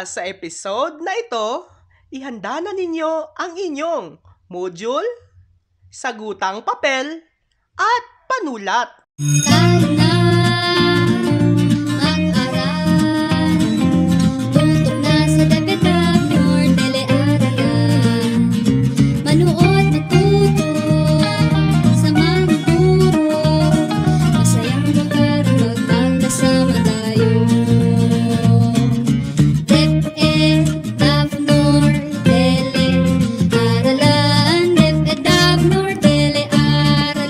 Sa episode na ito, ihanda na ninyo ang inyong module, sagutang papel, at panulat. Kahit na mag-aral, tutok na sa DepEd or telearalan. Manood, matuto sa mga guro, masayang lugar magkakasama tayo. DepEd, Davnor, telearalan. DepEd, Davnor, telearalan.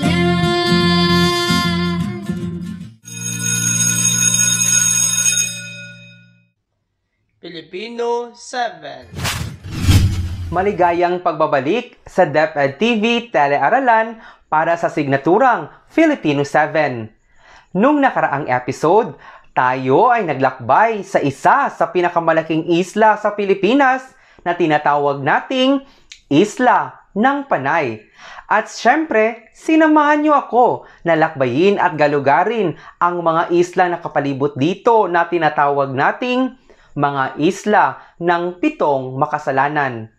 Filipino 7. Maligayang pagbabalik sa DepEd TV Telearalan para sa signaturang Filipino 7. Nung nakaraang episode, tayo ay naglakbay sa isa sa pinakamalaking isla sa Pilipinas na tinatawag nating Isla ng Panay. At syempre, sinamahan niyo ako na lakbayin at galugarin ang mga isla na kapalibot dito na tinatawag nating mga isla ng 7 makasalanan.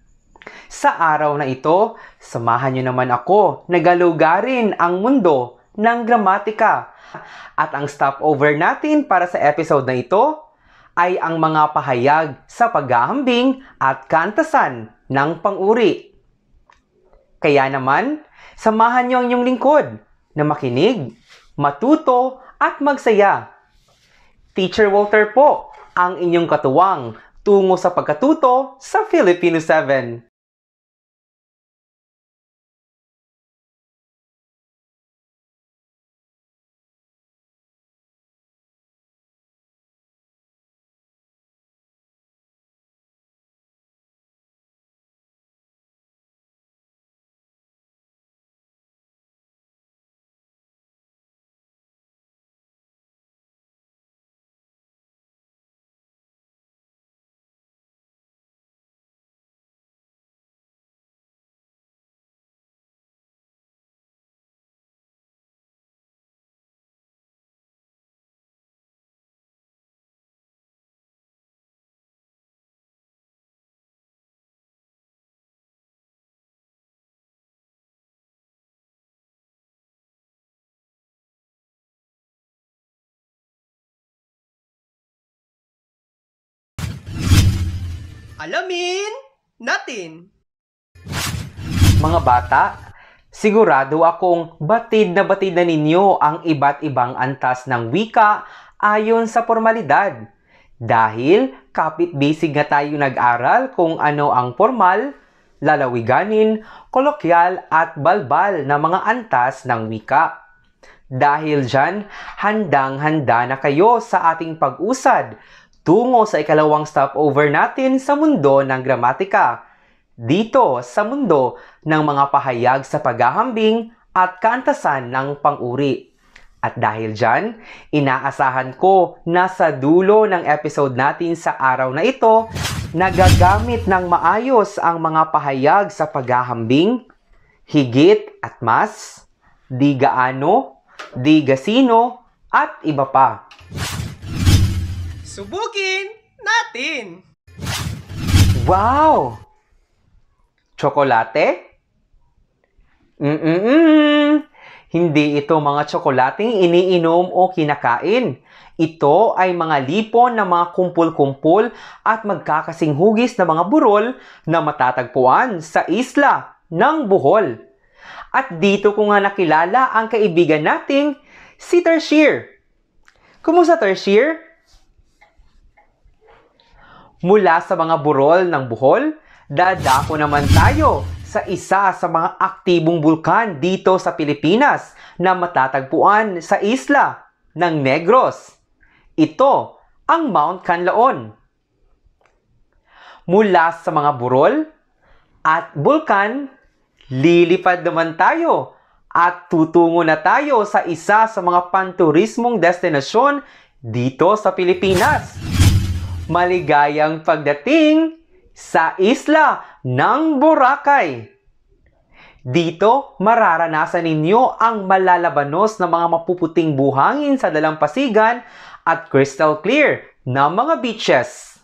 Sa araw na ito, samahan niyo naman ako na galugarin ang mundo ng gramatika. At ang stopover natin para sa episode na ito ay ang mga pahayag sa paghahambing at kantasan ng pang-uri. Kaya naman, samahan niyo ang inyong lingkod na makinig, matuto at magsaya. Teacher Walter po ang inyong katuwang tungo sa pagkatuto sa Filipino 7. Alamin natin. Mga bata, sigurado akong batid na ninyo ang iba't ibang antas ng wika ayon sa formalidad. Dahil kapit-bisig nga tayo nag-aral kung ano ang formal, lalawiganin, kolokyal at balbal na mga antas ng wika. Dahil dyan, handang-handa na kayo sa ating pag-usad tungo sa ikalawang stopover natin sa mundo ng gramatika. Dito sa mundo ng mga pahayag sa paghahambing at kantasan ng pang-uri. At dahil dyan, inaasahan ko na sa dulo ng episode natin sa araw na ito, nagagamit ng maayos ang mga pahayag sa paghahambing, higit at mas, di gaano, di gasino, at iba pa. Subukin natin. Wow! Tsokolate? Hindi ito mga tsokolating iniinom o kinakain. Ito ay mga lipon ng mga kumpul-kumpul at magkakasing hugis na mga burol na matatagpuan sa isla ng Bohol. At dito ko nga nakilala ang kaibigan nating si Tertier. Kumusta, Tertier? Mula sa mga burol ng Bohol, dadako naman tayo sa isa sa mga aktibong bulkan dito sa Pilipinas na matatagpuan sa isla ng Negros. Ito ang Mount Canlaon. Mula sa mga burol at bulkan, lilipad naman tayo at tutungo na tayo sa isa sa mga panturismong destinasyon dito sa Pilipinas. Maligayang pagdating sa isla ng Boracay. Dito, mararanasan ninyo ang malalabanos na mga mapuputing buhangin sa dalampasigan at crystal clear na mga beaches.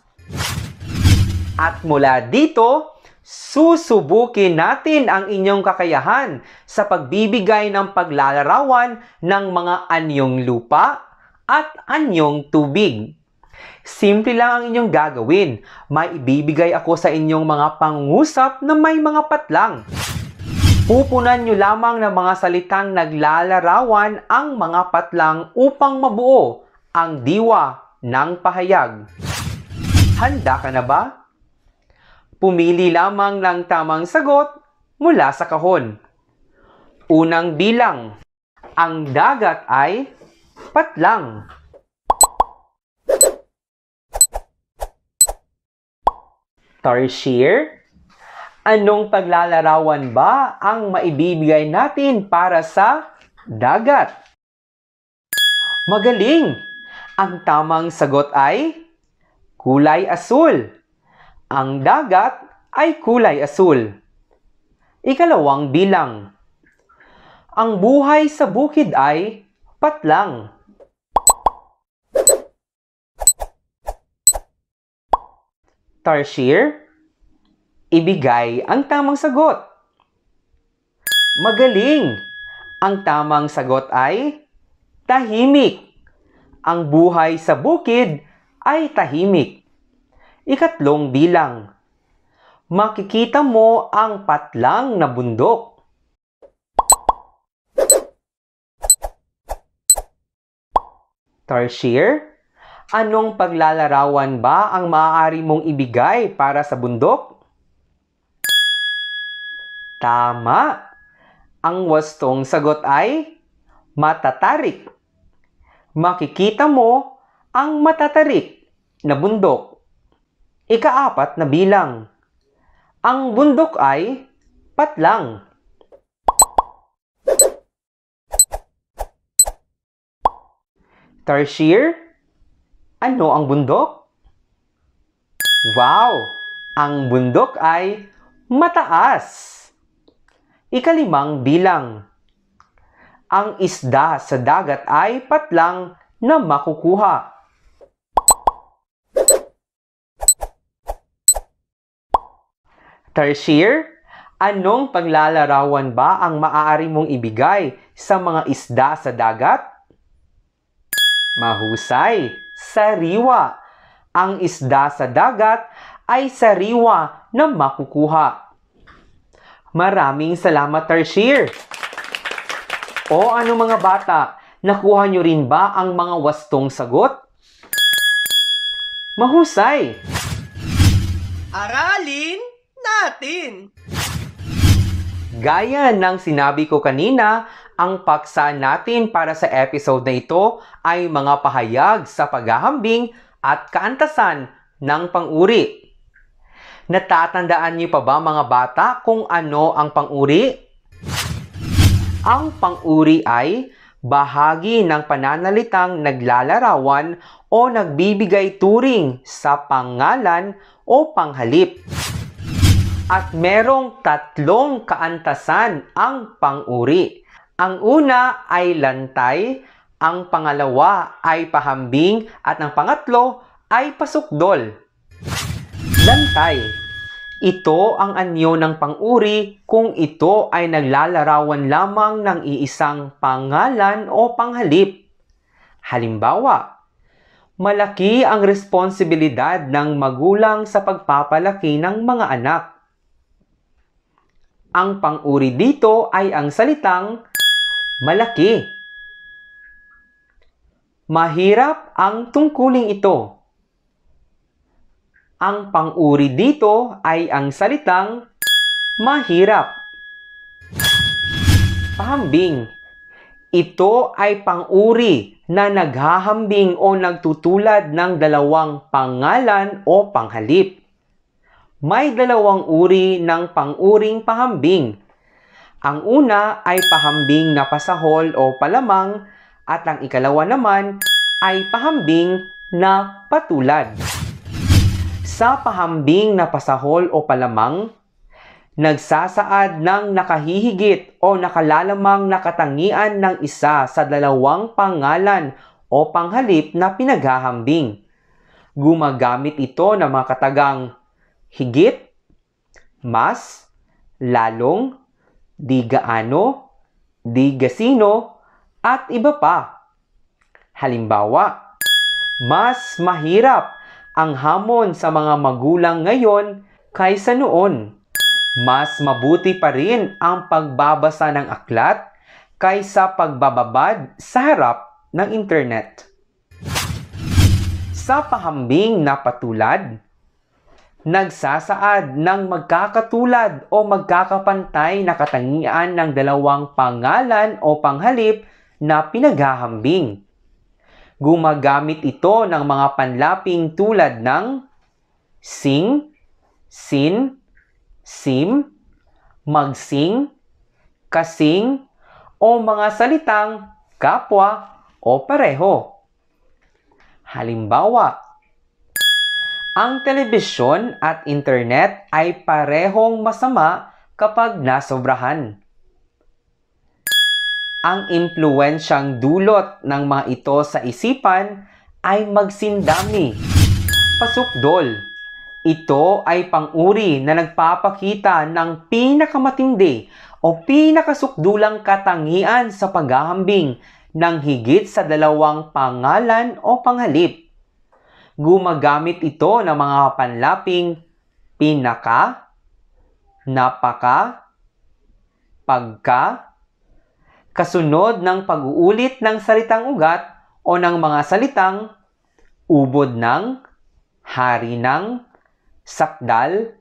At mula dito, susubukin natin ang inyong kakayahan sa pagbibigay ng paglalarawan ng mga anyong lupa at anyong tubig. Simple lang ang inyong gagawin. May ibibigay ako sa inyong mga pangusap na may mga patlang. Pupunan nyo lamang ng mga salitang naglalarawan ang mga patlang upang mabuo ang diwa ng pahayag. Handa ka na ba? Pumili lamang ng tamang sagot mula sa kahon. Unang bilang, ang dagat ay patlang. Tarsier, anong paglalarawan ba ang maibibigay natin para sa dagat? Magaling! Ang tamang sagot ay kulay asul. Ang dagat ay kulay asul. Ikalawang bilang. Ang buhay sa bukid ay patlang. Tarsier, ibigay ang tamang sagot. Magaling! Ang tamang sagot ay tahimik. Ang buhay sa bukid ay tahimik. Ikatlong bilang. Makikita mo ang patlang na bundok. Tarsier, anong paglalarawan ba ang maaari mong ibigay para sa bundok? Tama! Ang wastong sagot ay matatarik. Makikita mo ang matatarik na bundok. Ikaapat na bilang. Ang bundok ay patlang. Tarsier, ano ang bundok? Wow! Ang bundok ay mataas. Ikalimang bilang. Ang isda sa dagat ay patlang na makukuha. Tarsier, anong paglalarawan ba ang maaari mong ibigay sa mga isda sa dagat? Mahusay! Sariwa! Ang isda sa dagat ay sariwa na makukuha. Maraming salamat, Tarsier! O ano mga bata, nakuha nyo rin ba ang mga wastong sagot? Mahusay! Aralin natin! Gaya ng sinabi ko kanina, ang paksa natin para sa episode na ito ay mga pahayag sa paghahambing at kaantasan ng pang-uri. Natatandaan niyo pa ba mga bata kung ano ang pang-uri? Ang pang-uri ay bahagi ng pananalitang naglalarawan o nagbibigay turing sa pangalan o panghalip. At merong tatlong kaantasan ang pang-uri. Ang una ay lantay, ang pangalawa ay pahambing, at ang pangatlo ay pasukdol. Lantay. Ito ang anyo ng pang-uri kung ito ay naglalarawan lamang ng iisang pangalan o panghalip. Halimbawa, malaki ang responsibilidad ng magulang sa pagpapalaki ng mga anak. Ang pang-uri dito ay ang salitang malaki. Mahirap ang tungkuling ito. Ang pang-uri dito ay ang salitang mahirap. Pahambing. Ito ay pang-uri na naghahambing o nagtutulad ng dalawang pangalan o panghalip. May dalawang uri ng pang-uring pahambing. Ang una ay pahambing na pasahol o palamang at ang ikalawa naman ay pahambing na patulad. Sa pahambing na pasahol o palamang, nagsasaad ng nakahihigit o nakalalamang na katangian ng isa sa dalawang pangalan o panghalip na pinaghahambing. Gumagamit ito ng mga katagang higit, mas, lalong, di gaano, di gasino, at iba pa. Halimbawa, mas mahirap ang hamon sa mga magulang ngayon kaysa noon. Mas mabuti pa rin ang pagbabasa ng aklat kaysa pagbababad sa harap ng internet. Sa pahambing na patulad, nagsasaad ng magkakatulad o magkakapantay na katangian ng dalawang pangalan o panghalip na pinaghahambing. Gumagamit ito ng mga panlaping tulad ng sing, sin, sim, magsing, kasing, o mga salitang kapwa o pareho. Halimbawa, ang telebisyon at internet ay parehong masama kapag nasobrahan. Ang impluwensyang dulot ng mga ito sa isipan ay magsindami, pasukdol. Ito ay pang-uri na nagpapakita ng pinakamatindi o pinakasukdulang katangian sa paghahambing ng higit sa dalawang pangalan o panghalip. Gumagamit ito ng mga panlaping pinaka, napaka, pagka, kasunod ng pag-uulit ng salitang ugat o ng mga salitang ubod ng, hari ng, sakdal,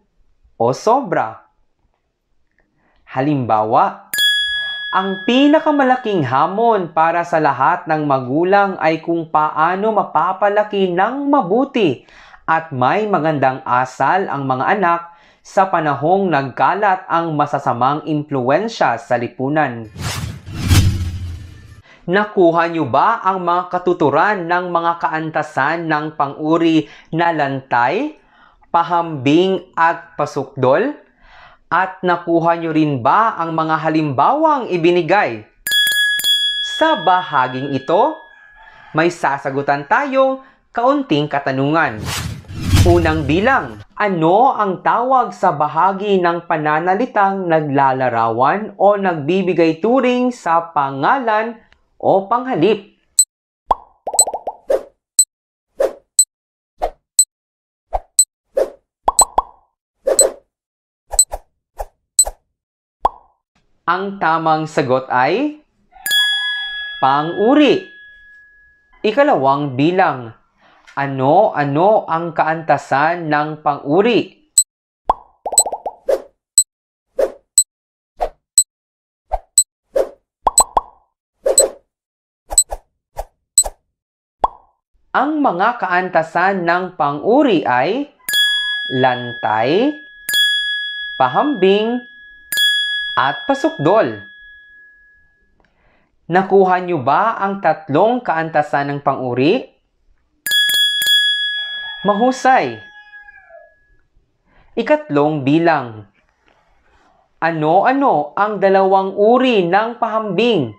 o sobra. Halimbawa, ang pinakamalaking hamon para sa lahat ng magulang ay kung paano mapapalaki ng mabuti at may magandang asal ang mga anak sa panahong nagkalat ang masasamang impluwensya sa lipunan. Nakuha niyo ba ang mga katuturan ng mga kaantasan ng pang-uri na lantay, pahambing at pasukdol? At nakuha niyo rin ba ang mga halimbawang ibinigay? Sa bahaging ito, may sasagutan tayong kaunting katanungan. Unang bilang, ano ang tawag sa bahagi ng pananalitang naglalarawan o nagbibigay turing sa pangalan o panghalip? Ang tamang sagot ay pang-uri. Ikalawang bilang, ano-ano ang kaantasan ng pang-uri? Ang mga kaantasan ng pang-uri ay lantay, pahambing, at pasukdol. Nakuha niyo ba ang tatlong kaantasan ng pang-uri? Mahusay! Ikatlong bilang. Ano-ano ang dalawang uri ng pahambing?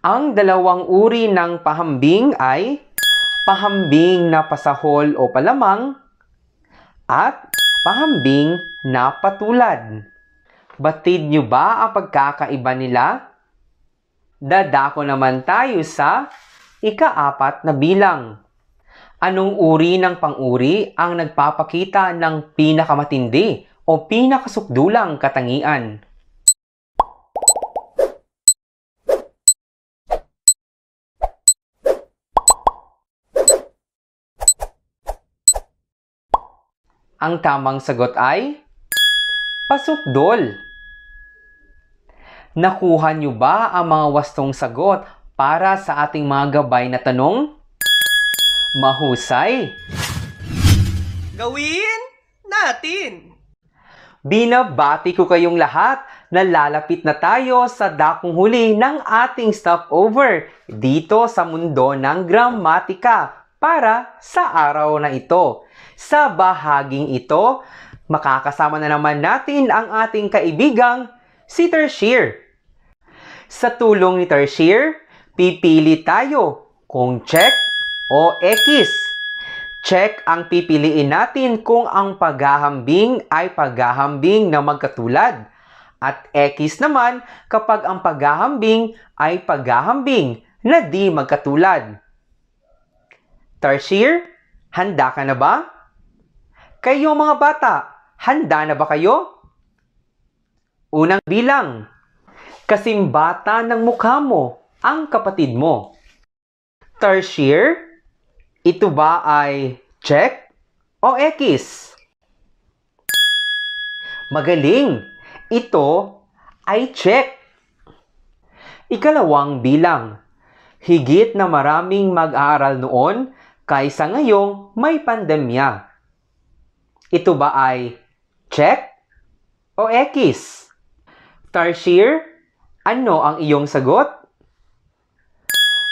Ang dalawang uri ng pahambing ay pahambing na pasahol o palamang at pahambing na patulad. Batid niyo ba ang pagkakaiba nila? Dadako naman tayo sa ika-4 na bilang. Anong uri ng pang-uri ang nagpapakita ng pinakamatindi o pinakasukdulang katangian? Ang tamang sagot ay pasukdol. Nakuha niyo ba ang mga wastong sagot para sa ating mga gabay na tanong? Mahusay! Gawin natin! Binabati ko kayong lahat na lalapit na tayo sa dakong huli ng ating stopover dito sa mundo ng gramatika para sa araw na ito. Sa bahaging ito, makakasama na naman natin ang ating kaibigang si Tertier. Sa tulong ni Tertiary, pipili tayo kung check o X. Check ang pipiliin natin kung ang paghahambing ay paghahambing na magkatulad. At X naman kapag ang paghahambing ay paghahambing na di magkatulad. Tertiary, handa ka na ba? Kayo mga bata, handa na ba kayo? Unang bilang, kasing bata ng mukha mo ang kapatid mo. Tertiary, ito ba ay check o X? Magaling! Ito ay check. Ikalawang bilang, higit na maraming mag-aaral noon kaysa ngayong may pandemya. Ito ba ay check o X? Tertiary, ano ang iyong sagot?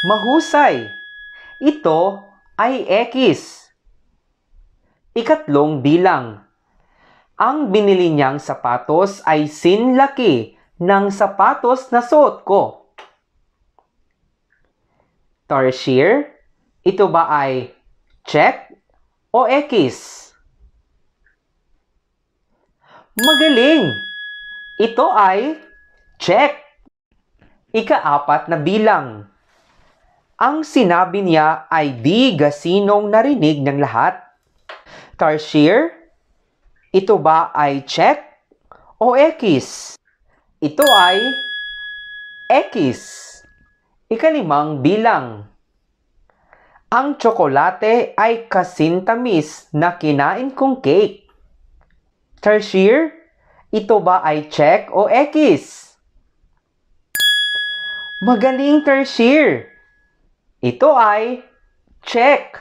Mahusay! Ito ay X. Ikatlong bilang, ang binili niyang sapatos ay sinlaki ng sapatos na suot ko. Tertiary, ito ba ay check o X? Magaling! Ito ay check. Ikaapat na bilang. Ang sinabi niya ay di gasinong narinig ng lahat. Tertiary, ito ba ay check o X? Ito ay X. Ikalimang bilang. Ang tsokolate ay kasintamis na kinain kong cake. Tertiary, ito ba ay check o X? Magaling, Tertiary! Ito ay check.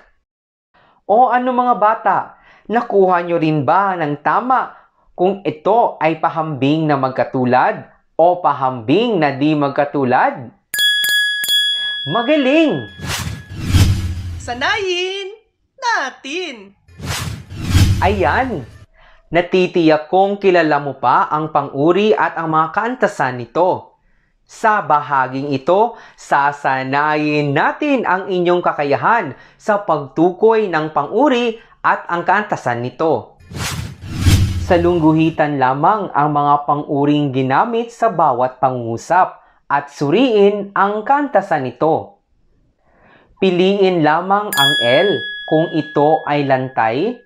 O ano mga bata, nakuha nyo rin ba ng tama kung ito ay pahambing na magkatulad o pahambing na di magkatulad? Magaling! Sanayin natin! Ayan! Natitiyak kong kilala mo pa ang pang-uri at ang mga kaantasan nito. Sa bahaging ito, sasanayin natin ang inyong kakayahan sa pagtukoy ng pang-uri at ang kaantasan nito. Salungguhitan lamang ang mga pang-uring ginamit sa bawat pangungusap at suriin ang kaantasan nito. Piliin lamang ang L kung ito ay lantay,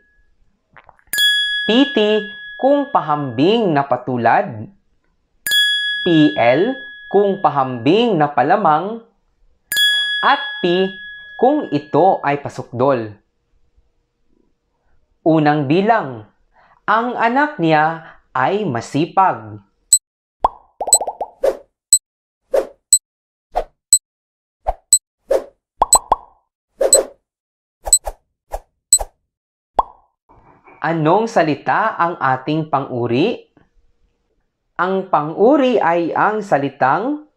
PT kung pahambing na patulad, PL kung pahambing na palamang, at P kung ito ay pasukdol. Unang bilang, ang anak niya ay masipag. Anong salita ang ating pang-uri? Ang pang-uri ay ang salitang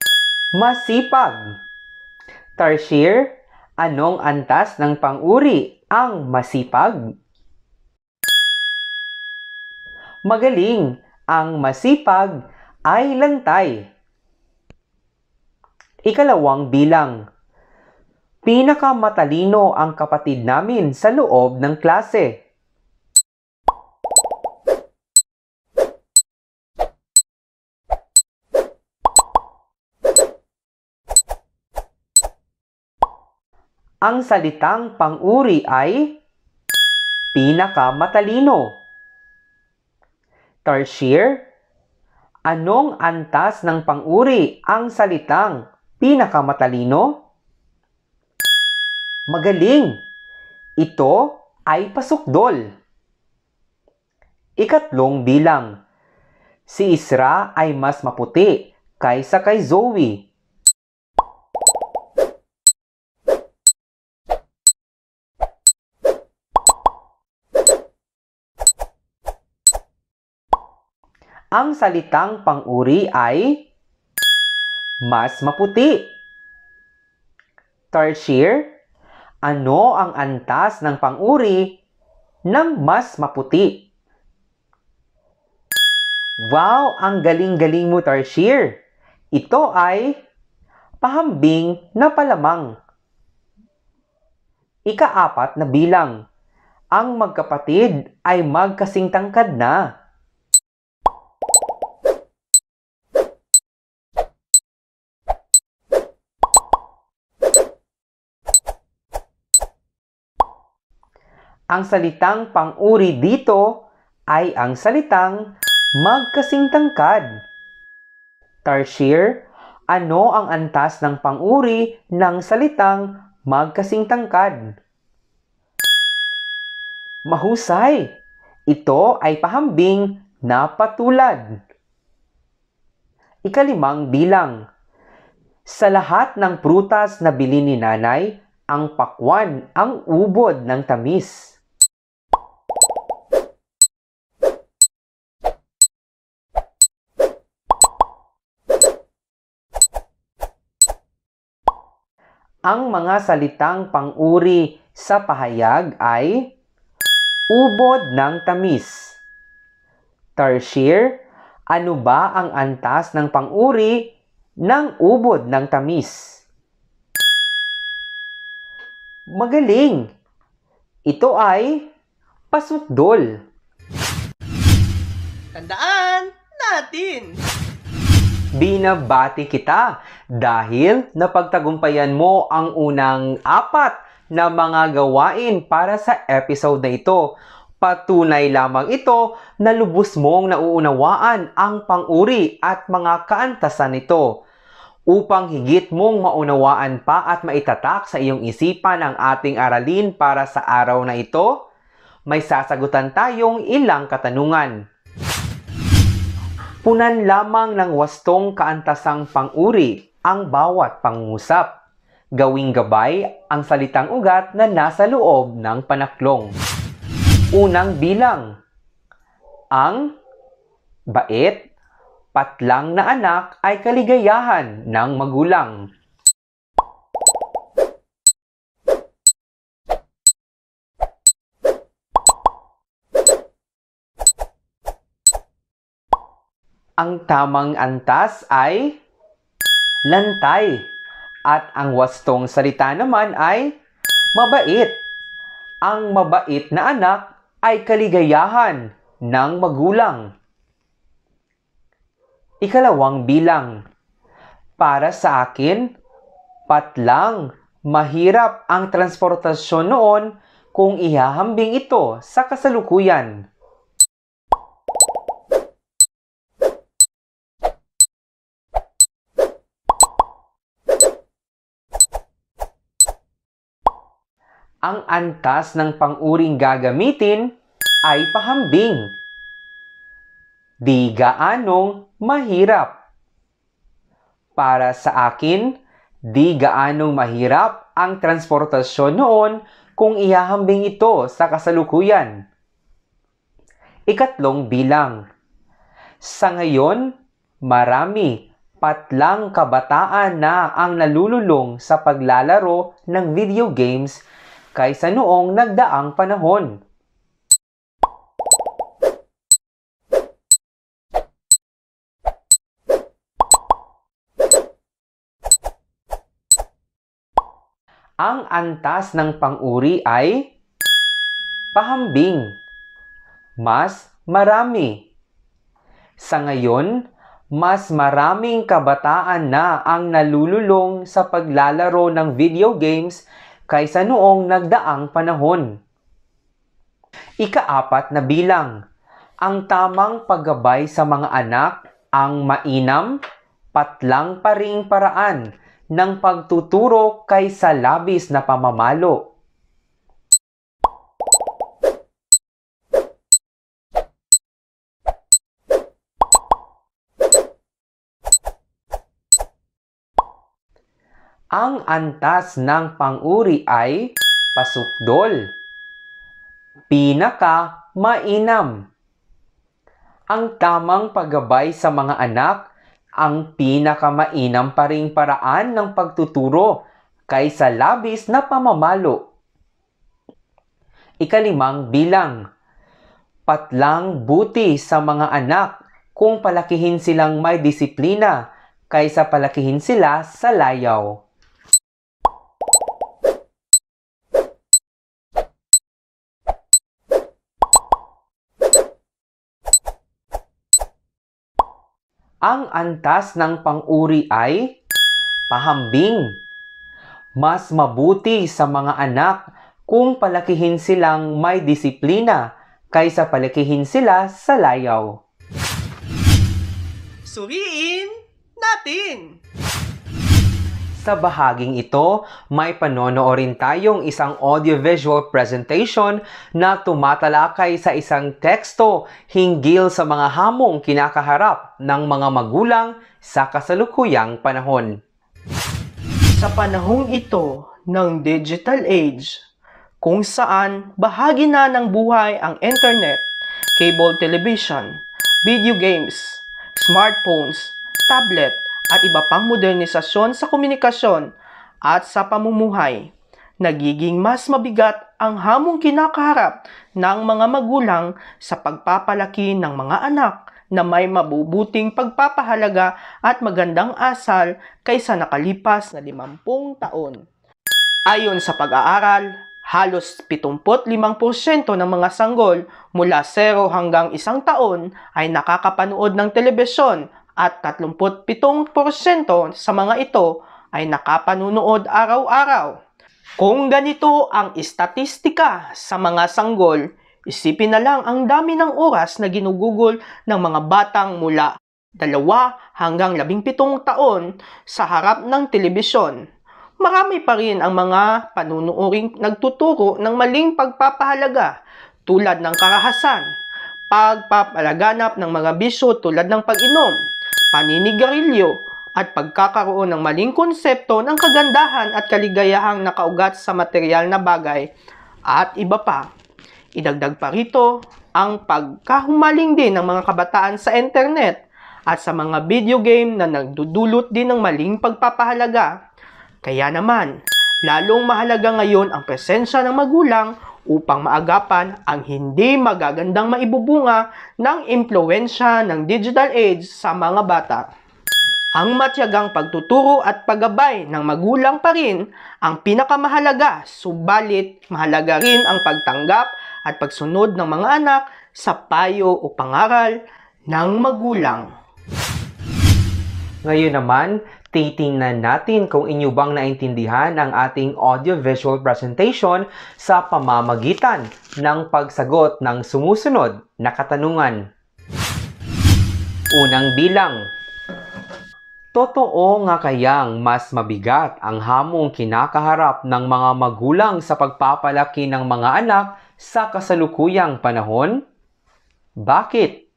masipag. Tertiary, anong antas ng pang-uri ang masipag? Magaling, ang masipag ay lantay. Ikalawang bilang, pinakamatalino ang kapatid namin sa loob ng klase. Ang salitang pang-uri ay pinakamatalino. Tertiary, anong antas ng pang-uri ang salitang pinakamatalino? Magaling! Ito ay pasukdol. Ikatlong bilang, si Isra ay mas maputi kaysa kay Zoe. Ang salitang pang-uri ay mas maputi. Tertiary, ano ang antas ng pang-uri ng mas maputi? Wow! Ang galing-galing mo, Tertiary! Ito ay pahambing na palamang. Ika-4 na bilang. Ang magkapatid ay magkasing tangkad na. Ang salitang pang-uri dito ay ang salitang magkasing tangkad. Tarsier, ano ang antas ng pang-uri ng salitang magkasing tangkad? Mahusay! Ito ay pahambing na patulad. Ika-5 bilang. Sa lahat ng prutas na bili ni nanay, ang pakwan ang ubod ng tamis. Ang mga salitang pang-uri sa pahayag ay ubod ng tamis. Tarsier, ano ba ang antas ng pang-uri ng ubod ng tamis? Magaling! Ito ay pasutdol. Tandaan natin! Binabati kita dahil napagtagumpayan mo ang unang 4 na mga gawain para sa episode na ito. Patunay lamang ito na lubos mong nauunawaan ang pang-uri at mga kaantasan nito. Upang higit mong maunawaan pa at maitatak sa iyong isipan ang ating aralin para sa araw na ito, may sasagutan tayong ilang katanungan. Punan lamang ng wastong kaantasang pang-uri ang bawat pangungusap. Gawing gabay ang salitang ugat na nasa loob ng panaklong. Unang bilang. Ang bait, patlang na anak ay kaligayahan ng magulang. Ang tamang antas ay lantay at ang wastong salita naman ay mabait. Ang mabait na anak ay kaligayahan ng magulang. Ikalawang bilang. Para sa akin, patlang, mahirap ang transportasyon noon kung ihahambing ito sa kasalukuyan. Ang antas ng pang-uring gagamitin ay pahambing. Di gaanong mahirap. Para sa akin, di gaanong mahirap ang transportasyon noon kung ihahambing ito sa kasalukuyan. Ikatlong bilang. Sa ngayon, marami, patlang kabataan na ang nalululong sa paglalaro ng video games kaysa noong nagdaang panahon. Ang antas ng pang-uri ay pahambing. Mas marami. Sa ngayon, mas maraming kabataan na ang nalululong sa paglalaro ng video games kaysa noong nagdaang panahon. Ika-4 na bilang. Ang tamang paggabay sa mga anak ang mainam, patlang pa ring paraan ng pagtuturo kaysa labis na pamamalo. Ang antas ng pang-uri ay pasukdol. Pinaka mainam. Ang tamang paggabay sa mga anak ang pinakamainam pa ring paraan ng pagtuturo kaysa labis na pamamalo. Ika-5 bilang. Patlang buti sa mga anak kung palakihin silang may disiplina kaysa palakihin sila sa layaw. Ang antas ng pang-uri ay pahambing. Mas mabuti sa mga anak kung palakihin silang may disiplina kaysa palakihin sila sa layaw. Suriin natin! Sa bahaging ito, may panonoorin tayong isang audiovisual presentation na tumatalakay sa isang teksto hinggil sa mga hamong kinakaharap ng mga magulang sa kasalukuyang panahon. Sa panahong ito ng digital age, kung saan bahagi na ng buhay ang internet, cable television, video games, smartphones, tablet, at iba pang modernisasyon sa komunikasyon at sa pamumuhay, nagiging mas mabigat ang hamong kinakaharap ng mga magulang sa pagpapalaki ng mga anak na may mabubuting pagpapahalaga at magandang asal kaysa nakalipas na 50 taon. Ayon sa pag-aaral, halos 75% ng mga sanggol mula 0 hanggang 1 taon ay nakakapanood ng telebisyon at 37% sa mga ito ay nakapanunood araw-araw. Kung ganito ang istatistika sa mga sanggol, isipin na lang ang dami ng oras na ginugugol ng mga batang mula 2 hanggang 17 taon sa harap ng telebisyon. Marami pa rin ang mga panunuoring nagtuturo ng maling pagpapahalaga tulad ng karahasan, pagpapalaganap ng mga bisyo tulad ng pag-inom, paninigarilyo, at pagkakaroon ng maling konsepto ng kagandahan at kaligayahang nakaugat sa material na bagay at iba pa. Idagdag pa rito ang pagkahumaling din ng mga kabataan sa internet at sa mga video game na nagdudulot din ng maling pagpapahalaga. Kaya naman, lalong mahalaga ngayon ang presensya ng magulang upang maagapan ang hindi magagandang maibubunga ng impluwensya ng digital age sa mga bata. Ang matiyagang pagtuturo at paggabay ng magulang pa rin ang pinakamahalaga, subalit mahalaga rin ang pagtanggap at pagsunod ng mga anak sa payo o pangaral ng magulang. Ngayon naman, titingnan natin kung inyo bang naintindihan ang ating audiovisual presentation sa pamamagitan ng pagsagot ng sumusunod na katanungan. Unang bilang. Totoo nga kayang mas mabigat ang hamong kinakaharap ng mga magulang sa pagpapalaki ng mga anak sa kasalukuyang panahon? Bakit?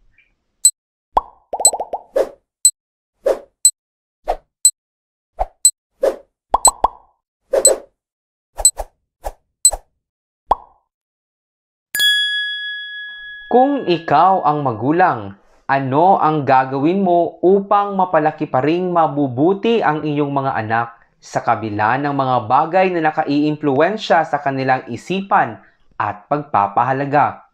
Kung ikaw ang magulang, ano ang gagawin mo upang mapalaki pa ring mabubuti ang iyong mga anak sa kabila ng mga bagay na nakaiimpluwensya sa kanilang isipan at pagpapahalaga?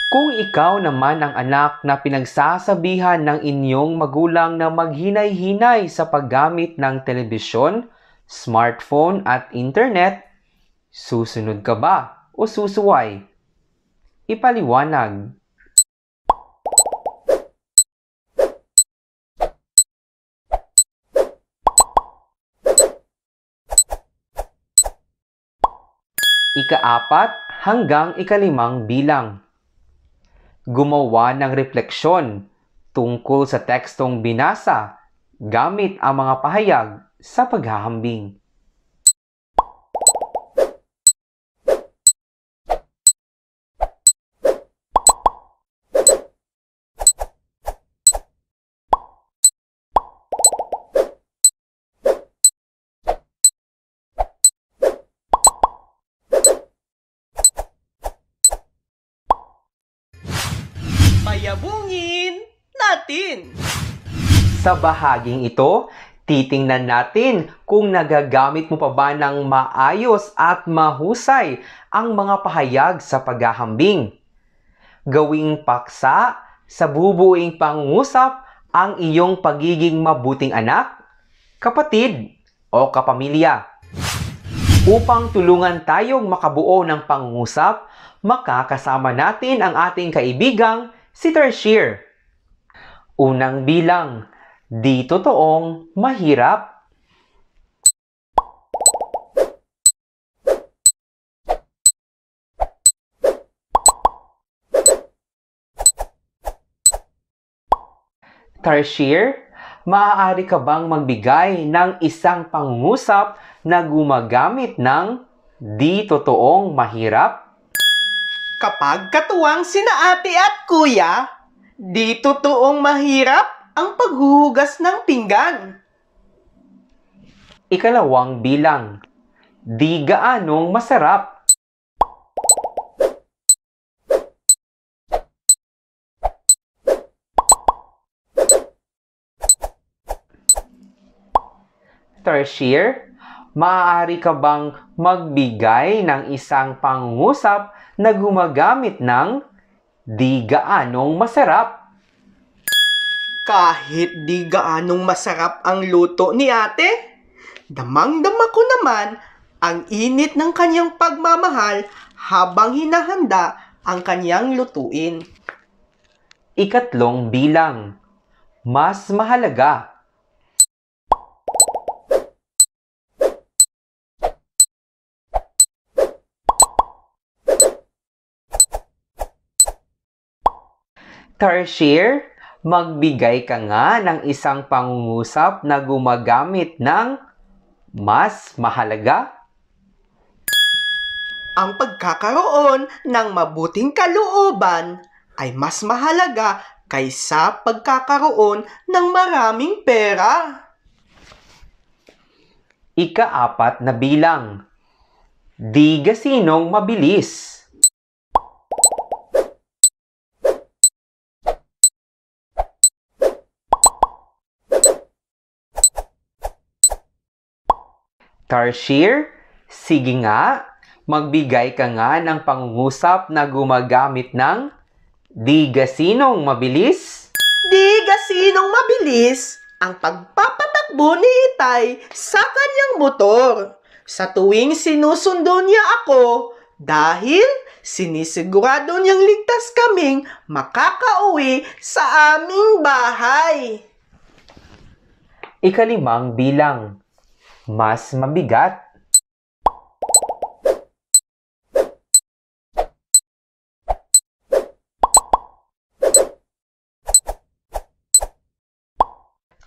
Kung ikaw naman ang anak na pinagsasabihan ng inyong magulang na maghinay-hinay sa paggamit ng telebisyon, smartphone at internet, susunod ka ba o susuway? Ipaliwanag. Ika-4 hanggang ika-5 bilang. Gumawa ng refleksyon tungkol sa tekstong binasa gamit ang mga pahayag sa paghahambing. Payabungin natin! Sa bahaging ito, Titingnan natin kung nagagamit mo pa ba ng maayos at mahusay ang mga pahayag sa paghahambing. Gawing paksa sa bubuing pangungusap ang iyong pagiging mabuting anak, kapatid o kapamilya. Upang tulungan tayong makabuo ng pangungusap, makakasama natin ang ating kaibigang si Tertier. Unang bilang, di totoong mahirap. Tertier, maaari ka bang magbigay ng isang pangungusap na gumagamit ng di totoong mahirap? Kapag katuwang sina ate at kuya, di totoong mahirap ang paghuhugas ng pinggan. Ikalawang bilang, di gaanong masarap. Tertier, maaari ka bang magbigay ng isang pangungusap na gumagamit ng di gaanong masarap? Kahit di gaanong masarap ang luto ni ate, damang-dama ko naman ang init ng kanyang pagmamahal habang hinahanda ang kanyang lutuin. Ikatlong bilang, mas mahalaga. Tertier, magbigay ka nga ng isang pangungusap na gumagamit ng mas mahalaga. Ang pagkakaroon ng mabuting kalooban ay mas mahalaga kaysa pagkakaroon ng maraming pera. Ikaapat na bilang, di gasinong mabilis. Tertier, sige nga, magbigay ka nga ng pangungusap na gumagamit ng di gasinong mabilis. Di gasinong mabilis ang pagpapatakbo ni Itay sa kanyang motor sa tuwing sinusundo niya ako dahil sinisigurado niyang ligtas kaming makakauwi sa aming bahay. Ikalimang bilang, mas mabigat.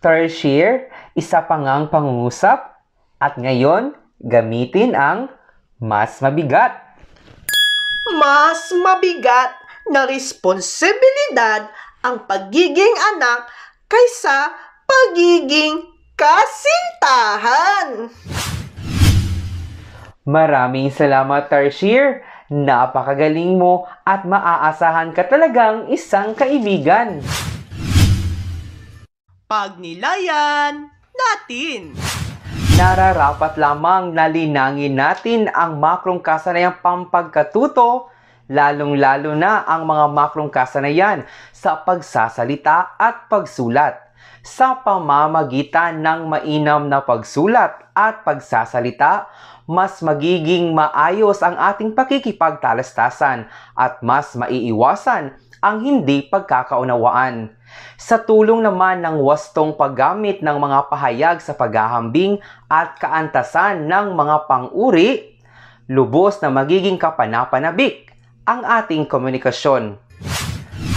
Tertier, isa pa ngang pangungusap at ngayon gamitin ang mas mabigat. Mas mabigat na responsibilidad ang pagiging anak kaysa pagiging kasintahan. Maraming salamat, Tertier. Napakagaling mo at maaasahan ka talagang isang kaibigan. Pagnilayan natin. Nararapat lamang na linangin natin ang makrong kasanayang pampagkatuto, lalong-lalo na ang mga makrong kasanayan sa pagsasalita at pagsulat. Sa pamamagitan ng mainam na pagsulat at pagsasalita, mas magiging maayos ang ating pakikipagtalastasan at mas maiiwasan ang hindi pagkakaunawaan. Sa tulong naman ng wastong paggamit ng mga pahayag sa paghahambing at kaantasan ng mga pang-uri, lubos na magiging kapanapanabik ang ating komunikasyon.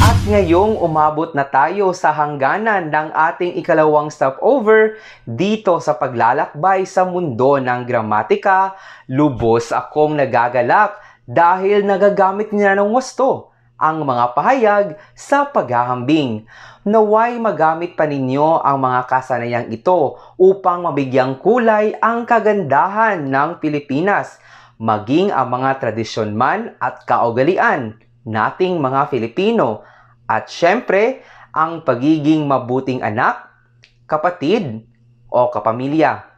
At ngayong umabot na tayo sa hangganan ng ating ikalawang stopover dito sa paglalakbay sa mundo ng gramatika, lubos akong nagagalak dahil nagagamit niya ng wasto ang mga pahayag sa paghahambing. Naway magamit pa ninyo ang mga kasanayang ito upang mabigyang kulay ang kagandahan ng Pilipinas, maging ang mga tradisyon man at kaugalian nating mga Filipino, at syempre ang pagiging mabuting anak, kapatid o kapamilya.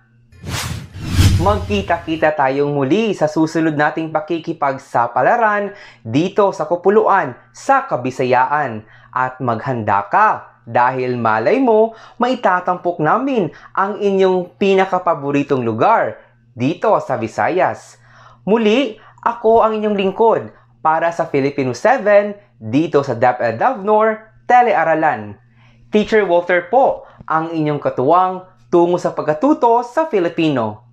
Magkita-kita tayong muli sa susunod nating pakikipagsapalaran dito sa Kupuluan sa Kabisayaan. At maghanda ka dahil malay mo maitatampok namin ang inyong pinakapaboritong lugar dito sa Visayas. Muli, ako ang inyong lingkod para sa Filipino 7 dito sa DepEd Davnor Telearalan. Teacher Walter po ang inyong katuwang tungo sa pagkatuto sa Filipino.